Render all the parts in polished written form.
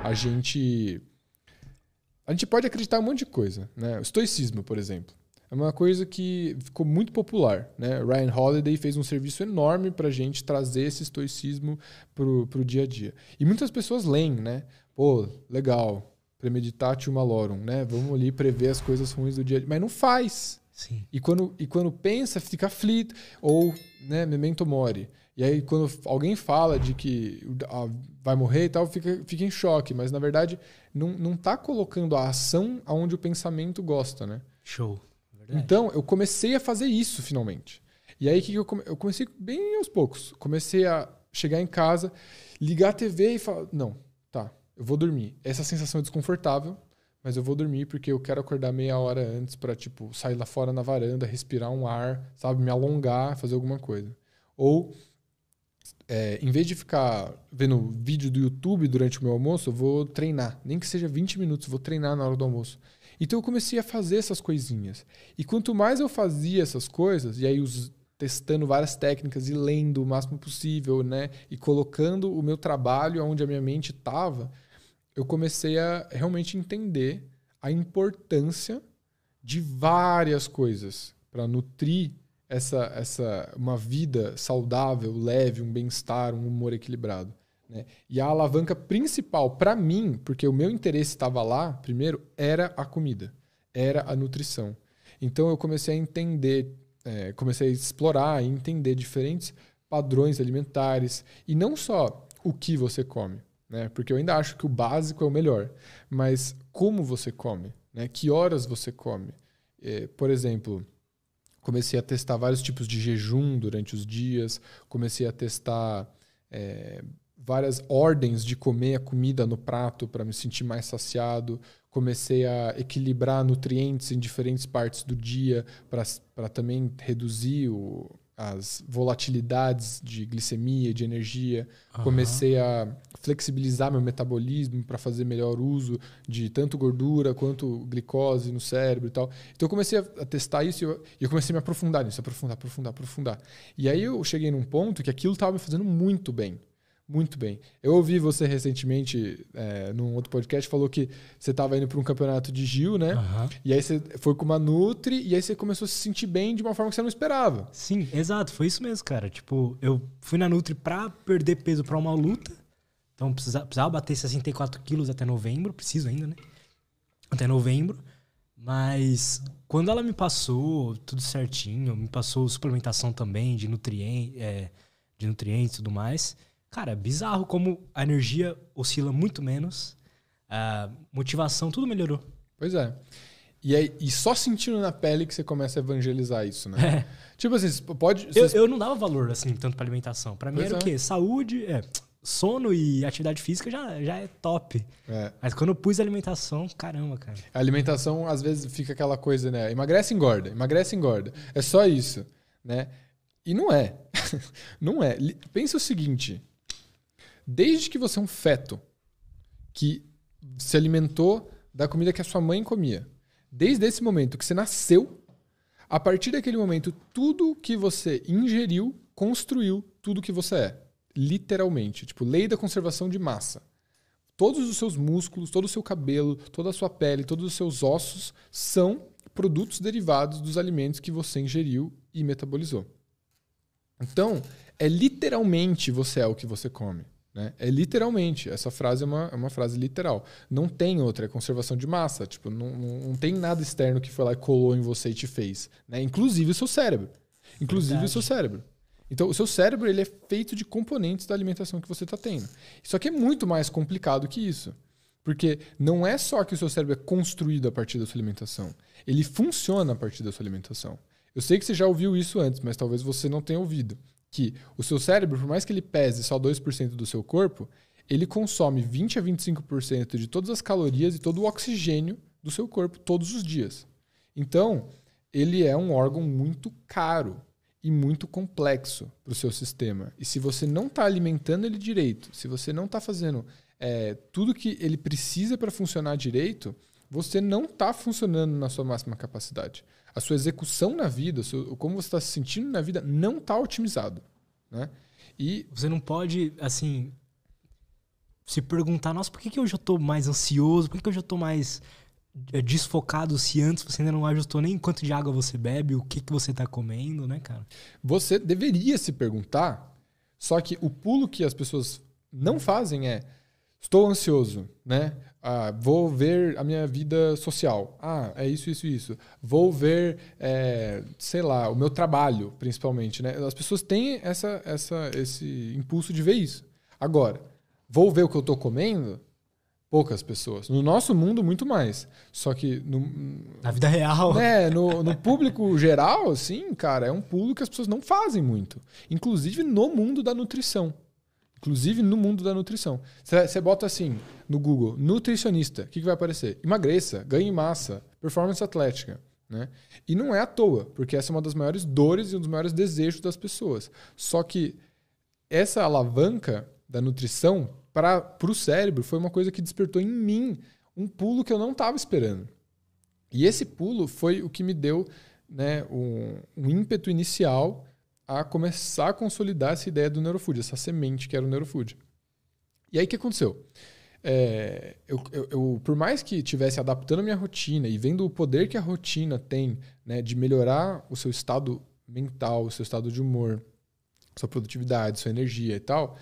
a gente pode acreditar em um monte de coisa, né? O estoicismo, por exemplo, é uma coisa que ficou muito popular, né? Ryan Holiday fez um serviço enorme para a gente trazer esse estoicismo pro dia a dia. E muitas pessoas leem, né? Pô, legal, premeditatio malorum, né? Vamos ali prever as coisas ruins do dia a dia. Mas não faz. Sim. E quando pensa, fica aflito. Ou, né, memento mori. E aí, quando alguém fala de que vai morrer e tal, fica em choque. Mas, na verdade, não tá colocando a ação aonde o pensamento gosta, né? Show. Verdade. Então, eu comecei a fazer isso, finalmente. E aí, eu comecei bem aos poucos. Comecei a chegar em casa, ligar a TV e falar, não, tá, eu vou dormir. Essa sensação é desconfortável, mas eu vou dormir porque eu quero acordar meia hora antes pra, tipo, sair lá fora na varanda, respirar um ar, sabe, me alongar, fazer alguma coisa. Ou, em vez de ficar vendo vídeo do YouTube durante o meu almoço, eu vou treinar. Nem que seja 20 minutos, vou treinar na hora do almoço. Então eu comecei a fazer essas coisinhas. E quanto mais eu fazia essas coisas, e aí testando várias técnicas e lendo o máximo possível, né? E colocando o meu trabalho onde a minha mente estava, eu comecei a realmente entender a importância de várias coisas para nutrir uma vida saudável, leve, um bem-estar, um humor equilibrado. Né? E a alavanca principal para mim, porque o meu interesse estava lá, primeiro, era a comida, era a nutrição. Então eu comecei a entender, comecei a explorar e entender diferentes padrões alimentares, e não só o que você come, né? Porque eu ainda acho que o básico é o melhor, mas como você come, né? Que horas você come. Por exemplo, comecei a testar vários tipos de jejum durante os dias, comecei a testar várias ordens de comer a comida no prato para me sentir mais saciado. Comecei a equilibrar nutrientes em diferentes partes do dia para também reduzir as volatilidades de glicemia, de energia. Uhum. Comecei a flexibilizar meu metabolismo para fazer melhor uso de tanto gordura quanto glicose no cérebro e tal. Então eu comecei a testar isso e eu comecei a me aprofundar nisso, aprofundar. E aí eu cheguei num ponto que aquilo estava me fazendo muito bem. Muito bem. Eu ouvi você recentemente, num outro podcast, falou que você estava indo para um campeonato de Gil, né? Uhum. E aí você foi com uma Nutri e aí você começou a se sentir bem de uma forma que você não esperava. Sim, exato. Foi isso mesmo, cara. Tipo, eu fui na Nutri pra perder peso pra uma luta. Então precisava bater 64 quilos até novembro. Preciso ainda, né? Até novembro. Mas quando ela me passou tudo certinho, me passou suplementação também de nutrientes e tudo mais... Cara, é bizarro como a energia oscila muito menos, a motivação, tudo melhorou. Pois é. E só sentindo na pele que você começa a evangelizar isso, né? Tipo assim, Eu não dava valor, assim, tanto pra alimentação. Pra mim era o quê? Saúde, sono e atividade física já é top. Mas quando eu pus alimentação, caramba, cara. A alimentação, às vezes, fica aquela coisa, né? Emagrece, engorda. É só isso, né? E não é. Não é. Pensa o seguinte... Desde que você é um feto que se alimentou da comida que a sua mãe comia, desde esse momento que você nasceu, a partir daquele momento, tudo que você ingeriu construiu tudo que você é. Literalmente. Tipo, lei da conservação de massa. Todos os seus músculos, todo o seu cabelo, toda a sua pele, todos os seus ossos são produtos derivados dos alimentos que você ingeriu e metabolizou. Então, literalmente você é o que você come. Né? Literalmente. Essa frase é uma frase literal. Não tem outra, é conservação de massa. Tipo, não tem nada externo que foi lá e colou em você e te fez. Né? Inclusive o seu cérebro. Então, o seu cérebro ele é feito de componentes da alimentação que você está tendo. Só que é muito mais complicado que isso. Porque não é só que o seu cérebro é construído a partir da sua alimentação. Ele funciona a partir da sua alimentação. Eu sei que você já ouviu isso antes, mas talvez você não tenha ouvido. Que o seu cérebro, por mais que ele pese só 2% do seu corpo, ele consome 20 a 25% de todas as calorias e todo o oxigênio do seu corpo todos os dias. Então, ele é um órgão muito caro e muito complexo para o seu sistema. E se você não está alimentando ele direito, se você não está fazendo tudo que ele precisa para funcionar direito, você não está funcionando na sua máxima capacidade. A sua execução na vida, como você está se sentindo na vida, não está otimizado. Né? E você não pode, assim... se perguntar, nossa, por que hoje eu tô mais ansioso? Por que hoje eu tô mais desfocado se antes você ainda não ajustou nem quanto de água você bebe, o que você tá comendo, né, cara? Você deveria se perguntar, só que o pulo que as pessoas não fazem é: estou ansioso, né? Vou ver a minha vida social. É isso. Vou ver, sei lá, o meu trabalho, principalmente, né? As pessoas têm esse impulso de ver isso. Agora, vou ver o que eu estou comendo? Poucas pessoas. No nosso mundo, muito mais. Só que na vida real, né, no público geral, assim, cara, é um pulo que as pessoas não fazem muito. Inclusive no mundo da nutrição. Você bota assim no Google, nutricionista, o que vai aparecer? Emagreça, ganhe massa, performance atlética. Né? E não é à toa, porque essa é uma das maiores dores e um dos maiores desejos das pessoas. Só que essa alavanca da nutrição para o cérebro foi uma coisa que despertou em mim um pulo que eu não estava esperando. E esse pulo foi o que me deu, né, um ímpeto inicial a começar a consolidar essa ideia do neurofood, essa semente que era o neurofood. E aí o que aconteceu? Eu, por mais que estivesse adaptando a minha rotina e vendo o poder que a rotina tem, né, de melhorar o seu estado mental, o seu estado de humor, sua produtividade, sua energia e tal,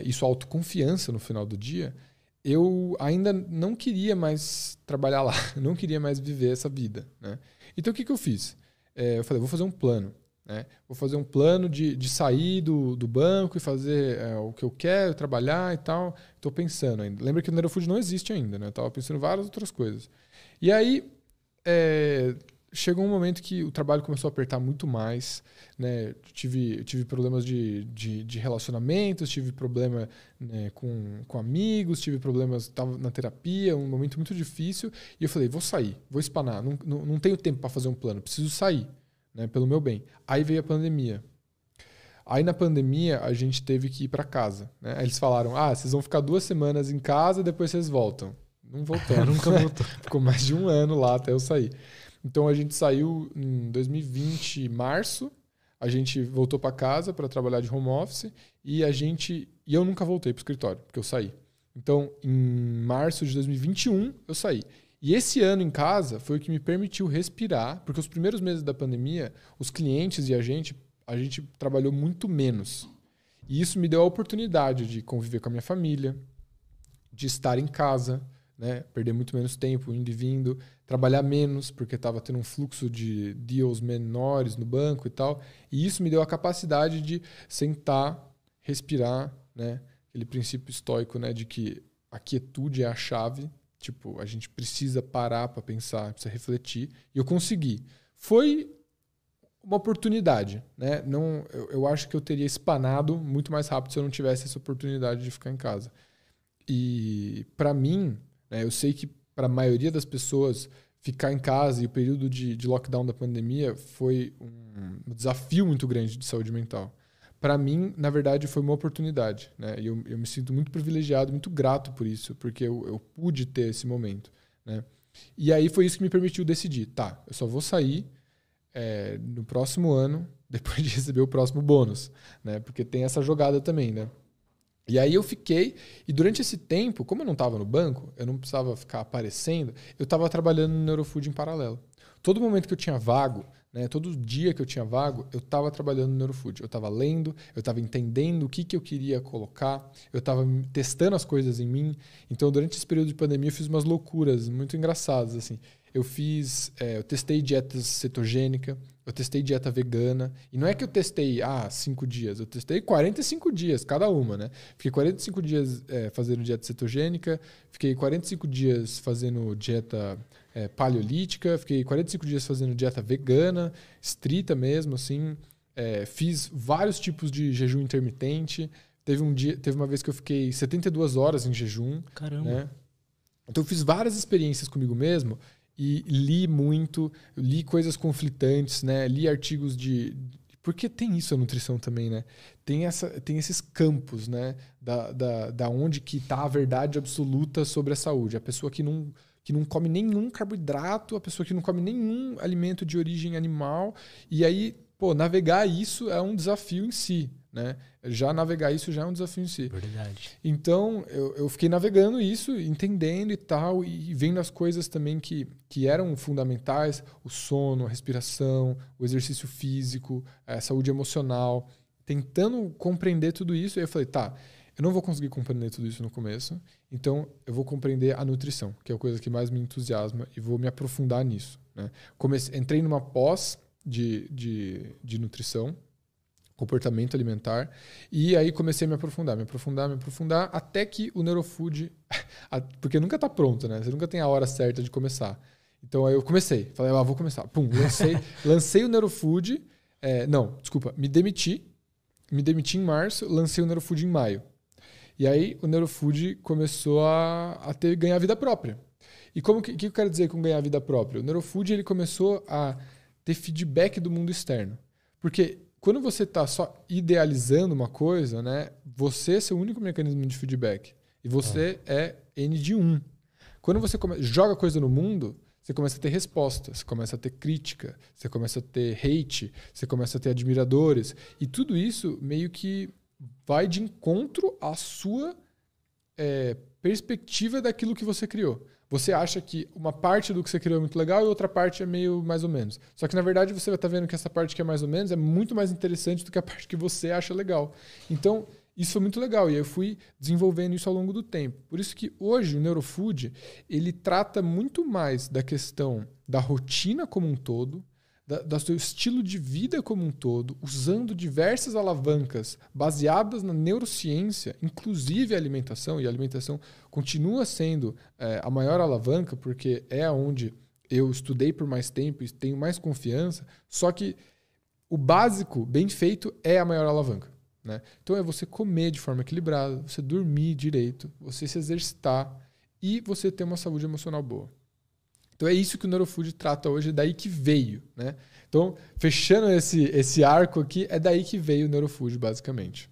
e sua autoconfiança no final do dia, eu ainda não queria mais trabalhar lá, não queria mais viver essa vida. Né? Então o que eu fiz? Eu falei, vou fazer um plano. Né? Vou fazer um plano de sair do banco e fazer o que eu quero, trabalhar e tal. Estou pensando ainda. Lembra que o Neurofood não existe ainda, né? Eu estava pensando em várias outras coisas. E aí chegou um momento que o trabalho começou a apertar muito mais. Né? Eu tive problemas de relacionamentos, tive problema, né, com amigos, tive problemas, estava na terapia, um momento muito difícil. E eu falei, vou sair, vou espanar. Não tenho tempo para fazer um plano, preciso sair. Né, pelo meu bem. Aí veio a pandemia. Aí na pandemia a gente teve que ir para casa. Né? Aí eles falaram, vocês vão ficar 2 semanas em casa, depois vocês voltam. Não voltamos. Nunca voltou. Ficou mais de 1 ano lá até eu sair. Então a gente saiu em 2020, março. A gente voltou para casa para trabalhar de home office e eu nunca voltei para o escritório, porque eu saí. Então em março de 2021 eu saí. E esse ano em casa foi o que me permitiu respirar, porque os primeiros meses da pandemia, os clientes e a gente trabalhou muito menos. E isso me deu a oportunidade de conviver com a minha família, de estar em casa, né? Perder muito menos tempo indo e vindo, trabalhar menos, porque estava tendo um fluxo de deals menores no banco e tal. E isso me deu a capacidade de sentar, respirar, né? Aquele princípio estoico, né? De que a quietude é a chave. Tipo, a gente precisa parar para pensar, precisa refletir. E eu consegui. Foi uma oportunidade. Né? Eu acho que eu teria espanado muito mais rápido se eu não tivesse essa oportunidade de ficar em casa. E, para mim, né, eu sei que para a maioria das pessoas, ficar em casa e o período de lockdown da pandemia foi um desafio muito grande de saúde mental. Para mim, na verdade, foi uma oportunidade. Né? E eu me sinto muito privilegiado, muito grato por isso, porque eu pude ter esse momento. Né? E aí foi isso que me permitiu decidir. Tá, eu só vou sair no próximo ano, depois de receber o próximo bônus. Né? Porque tem essa jogada também. Né? E aí eu fiquei, e durante esse tempo, como eu não estava no banco, eu não precisava ficar aparecendo, eu estava trabalhando no Neurofood em paralelo. Todo momento que eu tinha vago, né, todo dia que eu tinha vago, eu estava trabalhando no Neurofood. Eu estava lendo, eu estava entendendo o que eu queria colocar, eu estava testando as coisas em mim. Então, durante esse período de pandemia, eu fiz umas loucuras muito engraçadas. Assim. Eu testei dieta cetogênica, eu testei dieta vegana. E não é que eu testei 5 dias, eu testei 45 dias cada uma. Né? Fiquei 45 dias fazendo dieta cetogênica, fiquei 45 dias fazendo dieta paleolítica, fiquei 45 dias fazendo dieta vegana, estrita mesmo, assim. Fiz vários tipos de jejum intermitente. Teve uma vez que eu fiquei 72 horas em jejum. Caramba. Né? Então eu fiz várias experiências comigo mesmo e li muito, li coisas conflitantes, né? Li artigos porque tem isso a nutrição também, né? Tem esses campos, né? Da onde que está a verdade absoluta sobre a saúde. A pessoa que não come nenhum carboidrato, a pessoa que não come nenhum alimento de origem animal. E aí, navegar isso é um desafio em si. Né? Já navegar isso já é um desafio em si. Verdade. Então, eu fiquei navegando isso, entendendo e tal, e vendo as coisas também que eram fundamentais, o sono, a respiração, o exercício físico, a saúde emocional, tentando compreender tudo isso. E eu falei, tá, eu não vou conseguir compreender tudo isso no começo, então eu vou compreender a nutrição, que é a coisa que mais me entusiasma, e vou me aprofundar nisso. Né? Entrei numa pós de nutrição, comportamento alimentar, e aí comecei a me aprofundar, até que o neurofood, porque nunca está pronto, né? Você nunca tem a hora certa de começar. Então aí eu comecei, falei, vou começar. Pum, lancei o neurofood, me demiti em março, lancei o neurofood em maio. E aí o neurofood começou a ganhar vida própria. E o que eu quero dizer com ganhar vida própria? O neurofood ele começou a ter feedback do mundo externo. Porque quando você está só idealizando uma coisa, né, você é seu único mecanismo de feedback. E você é N de 1. Quando você joga coisa no mundo, você começa a ter resposta, você começa a ter crítica, você começa a ter hate, você começa a ter admiradores. E tudo isso meio que vai de encontro à sua perspectiva daquilo que você criou. Você acha que uma parte do que você criou é muito legal e outra parte é meio mais ou menos. Só que, na verdade, você vai estar vendo que essa parte que é mais ou menos é muito mais interessante do que a parte que você acha legal. Então, isso foi muito legal. E eu fui desenvolvendo isso ao longo do tempo. Por isso que hoje o Neurofood ele trata muito mais da questão da rotina como um todo, do seu estilo de vida como um todo, usando diversas alavancas baseadas na neurociência, inclusive a alimentação, e a alimentação continua sendo a maior alavanca, porque é onde eu estudei por mais tempo e tenho mais confiança, só que o básico, bem feito, é a maior alavanca. Né? Então é você comer de forma equilibrada, você dormir direito, você se exercitar e você ter uma saúde emocional boa. Então é isso que o Neurofood trata hoje, é daí que veio. Né? Então, fechando esse arco aqui, é daí que veio o Neurofood, basicamente.